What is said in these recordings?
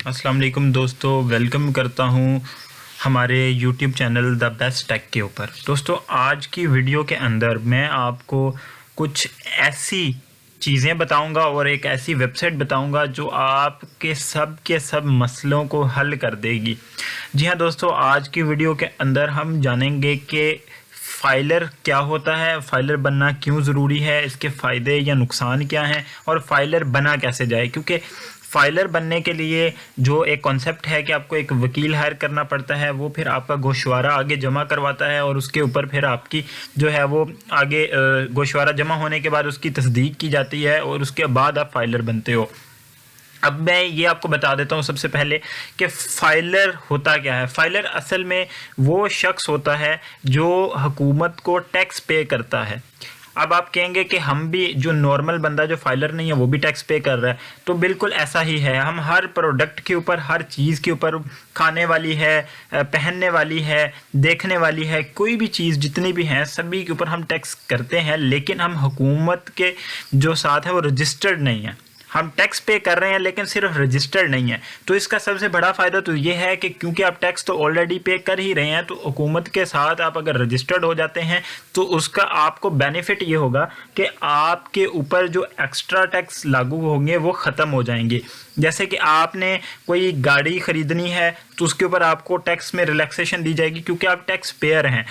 अस्सलाम वालेकुम दोस्तों, वेलकम करता हूँ हमारे YouTube channel the best tech के ऊपर। दोस्तों, आज की वीडियो के अंदर मैं आपको कुछ ऐसी चीज़ें बताऊंगा और एक ऐसी वेबसाइट बताऊंगा जो आपके सब के सब मसलों को हल कर देगी। जी हाँ दोस्तों, आज की वीडियो के अंदर हम जानेंगे कि फाइलर क्या होता है, फाइलर बनना क्यों ज़रूरी है, इसके फ़ायदे या नुकसान क्या हैं और फाइलर बना कैसे जाए। क्योंकि फाइलर बनने के लिए जो एक कॉन्सेप्ट है कि आपको एक वकील हायर करना पड़ता है, वो फिर आपका गोशवारा आगे जमा करवाता है और उसके ऊपर फिर आपकी जो है वो आगे गोशवारा जमा होने के बाद उसकी तस्दीक की जाती है और उसके बाद आप फाइलर बनते हो। अब मैं ये आपको बता देता हूँ सबसे पहले कि फाइलर होता क्या है। फाइलर असल में वो शख्स होता है जो हुकूमत को टैक्स पे करता है। अब आप कहेंगे कि हम भी, जो नॉर्मल बंदा जो फाइलर नहीं है वो भी टैक्स पे कर रहा है, तो बिल्कुल ऐसा ही है। हम हर प्रोडक्ट के ऊपर, हर चीज़ के ऊपर, खाने वाली है, पहनने वाली है, देखने वाली है, कोई भी चीज़ जितनी भी हैं सभी के ऊपर हम टैक्स करते हैं। लेकिन हम हुकूमत के जो साथ है वो रजिस्टर्ड नहीं है। हम टैक्स पे कर रहे हैं लेकिन सिर्फ रजिस्टर्ड नहीं है। तो इसका सबसे बड़ा फ़ायदा तो ये है कि क्योंकि आप टैक्स तो ऑलरेडी पे कर ही रहे हैं, तो हुकूमत के साथ आप अगर रजिस्टर्ड हो जाते हैं तो उसका आपको बेनिफिट ये होगा कि आपके ऊपर जो एक्स्ट्रा टैक्स लागू होंगे वो ख़त्म हो जाएंगे। जैसे कि आपने कोई गाड़ी ख़रीदनी है तो उसके ऊपर आपको टैक्स में रिलैक्सेशन दी जाएगी क्योंकि आप टैक्स पेयर हैं।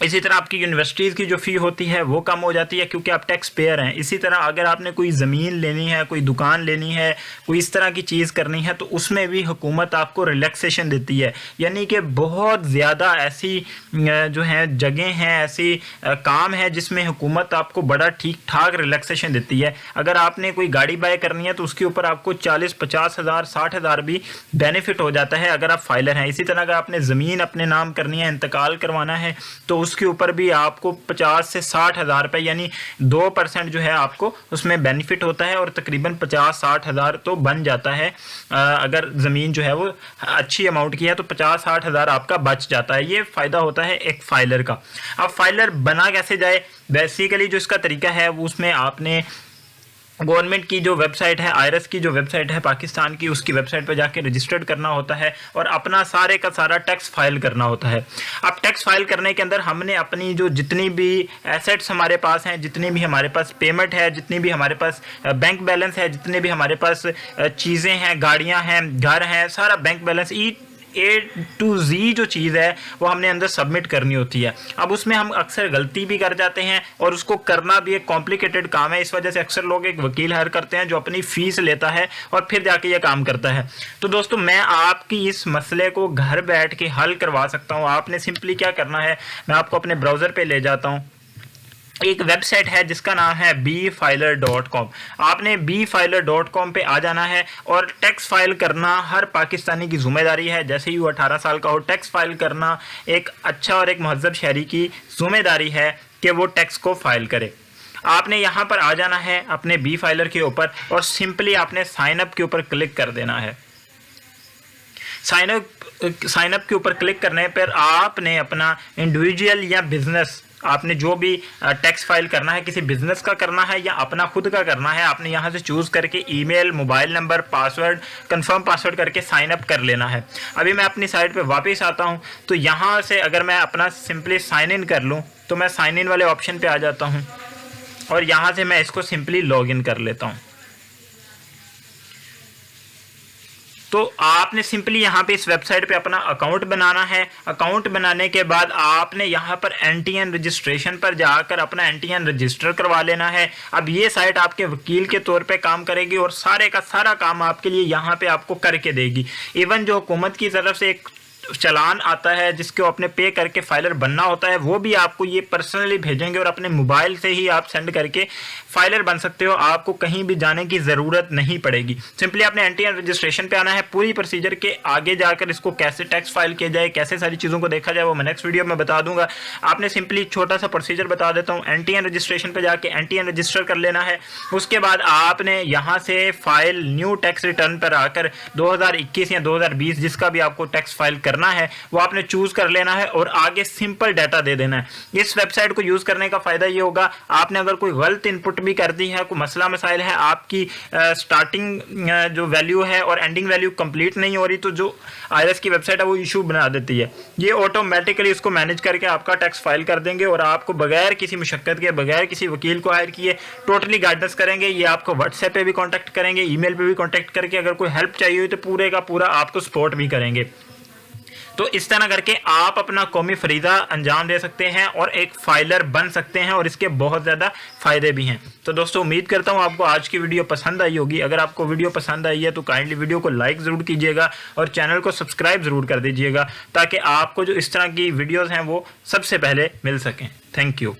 इसी तरह आपकी यूनिवर्सिटीज़ की जो फ़ी होती है वो कम हो जाती है क्योंकि आप टैक्स पेयर हैं। इसी तरह अगर आपने कोई ज़मीन लेनी है, कोई दुकान लेनी है, कोई इस तरह की चीज़ करनी है, तो उसमें भी हुकूमत आपको रिलैक्सेशन देती है। यानी कि बहुत ज़्यादा ऐसी जो हैं जगह हैं, ऐसी काम है जिसमें हुकूमत आपको बड़ा ठीक ठाक रिलैक्सेशन देती है। अगर आपने कोई गाड़ी बाय करनी है तो उसके ऊपर आपको 40-50 हज़ार 60 हज़ार भी बेनिफिट हो जाता है अगर आप फाइलर हैं। इसी तरह अगर आपने ज़मीन अपने नाम करनी है, इंतकाल करवाना है, तो उसके ऊपर भी आपको 50 से 60 हज़ार रुपये यानी 2% जो है आपको उसमें बेनिफिट होता है और तकरीबन 50-60 हज़ार तो बन जाता है। अगर ज़मीन जो है वो अच्छी अमाउंट की है तो 50-60 हज़ार आपका बच जाता है। ये फ़ायदा होता है एक फाइलर का। अब फाइलर बना कैसे जाए, बेसिकली जो इसका तरीका है वो उसमें आपने गवर्नमेंट की जो वेबसाइट है, आईआरएस की जो वेबसाइट है पाकिस्तान की, उसकी वेबसाइट पर जाके रजिस्टर्ड करना होता है और अपना सारे का सारा टैक्स फाइल करना होता है। अब टैक्स फाइल करने के अंदर हमने अपनी जो जितनी भी एसेट्स हमारे पास हैं, जितनी भी हमारे पास पेमेंट है, जितनी भी हमारे पास बैंक बैलेंस है, जितने भी हमारे पास चीज़ें हैं, गाड़ियाँ हैं, घर हैं, सारा bank balance A to Z जो चीज़ है वो हमने अंदर सबमिट करनी होती है। अब उसमें हम अक्सर गलती भी कर जाते हैं और उसको करना भी एक कॉम्प्लिकेटेड काम है। इस वजह से अक्सर लोग एक वकील हायर करते हैं जो अपनी फ़ीस लेता है और फिर जाके ये काम करता है। तो दोस्तों, मैं आपकी इस मसले को घर बैठ के हल करवा सकता हूँ। आपने सिंपली क्या करना है, मैं आपको अपने ब्राउज़र पर ले जाता हूँ। एक वेबसाइट है जिसका नाम है bfiler.com। आपने bfiler.com पे आ जाना है और टैक्स फाइल करना हर पाकिस्तानी की जिम्मेदारी है। जैसे ही वो 18 साल का हो, टैक्स फाइल करना एक अच्छा और एक महज़ब शहरी की जिम्मेदारी है कि वो टैक्स को फाइल करे। आपने यहाँ पर आ जाना है अपने bfiler के ऊपर और सिंपली आपने साइन अप के ऊपर क्लिक कर देना है। साइन अप के ऊपर क्लिक करने पर आपने अपना इंडिविजुअल या बिजनेस, आपने जो भी टैक्स फाइल करना है, किसी बिजनेस का करना है या अपना खुद का करना है, आपने यहाँ से चूज़ करके email, mobile number, password, confirm password करके साइन अप कर लेना है। अभी मैं अपनी साइट पे वापस आता हूँ तो यहाँ से अगर मैं अपना सिंपली साइन इन कर लूँ तो मैं साइन इन वाले ऑप्शन पे आ जाता हूँ और यहाँ से मैं इसको सिंपली लॉग इन कर लेता हूँ। तो आपने सिंपली यहाँ पे इस वेबसाइट पे अपना अकाउंट बनाना है। अकाउंट बनाने के बाद आपने यहाँ पर एनटीएन रजिस्ट्रेशन पर जाकर अपना एनटीएन रजिस्टर करवा लेना है। अब ये साइट आपके वकील के तौर पे काम करेगी और सारे का सारा काम आपके लिए यहाँ पे आपको करके देगी। इवन जो हुकूमत की तरफ से एक चलान आता है जिसको अपने पे करके फाइलर बनना होता है, वो भी आपको ये पर्सनली भेजेंगे और अपने मोबाइल से ही आप सेंड करके फाइलर बन सकते हो। आपको कहीं भी जाने की ज़रूरत नहीं पड़ेगी। सिंपली आपने एनटीएन रजिस्ट्रेशन पे आना है। पूरी प्रोसीजर के आगे जाकर इसको कैसे टैक्स फाइल किया जाए, कैसे सारी चीज़ों को देखा जाए, वो मैं नेक्स्ट वीडियो में बता दूंगा। आपने सिंपली छोटा सा प्रोसीजर बता देता हूँ। एनटीएन रजिस्ट्रेशन पर जाके एनटीएन रजिस्टर कर लेना है। उसके बाद आपने यहाँ से फाइल न्यू टैक्स रिटर्न पर आकर 2021 या 2020 जिसका भी आपको टैक्स फाइल करना करना है वो आपने चूज़ कर लेना है और आगे सिंपल डाटा दे देना है। इस वेबसाइट को यूज़ करने का फ़ायदा ये होगा, आपने अगर कोई गलत इनपुट भी कर दी है, कोई मसला मसाइल है, आपकी स्टार्टिंग जो वैल्यू है और एंडिंग वैल्यू कंप्लीट नहीं हो रही, तो जो IRS की वेबसाइट है वो इशू बना देती है। ये ऑटोमेटिकली इसको मैनेज करके आपका टैक्स फाइल कर देंगे और आपको बगैर किसी मुशक्कत के, बगैर किसी वकील को हायर किए टोटली गाइडेंस करेंगे। ये आपको व्हाट्सएप पे भी कांटेक्ट करेंगे, ईमेल पे भी कांटेक्ट करके अगर कोई हेल्प चाहिए हो तो पूरे का पूरा आपको सपोर्ट भी करेंगे। तो इस तरह करके आप अपना कौमी फरीदा अंजाम दे सकते हैं और एक फाइलर बन सकते हैं और इसके बहुत ज़्यादा फ़ायदे भी हैं। तो दोस्तों उम्मीद करता हूँ आपको आज की वीडियो पसंद आई होगी। अगर आपको वीडियो पसंद आई है तो काइंडली वीडियो को लाइक ज़रूर कीजिएगा और चैनल को सब्सक्राइब ज़रूर कर दीजिएगा ताकि आपको जो इस तरह की वीडियोज़ हैं वो सबसे पहले मिल सकें। Thank you.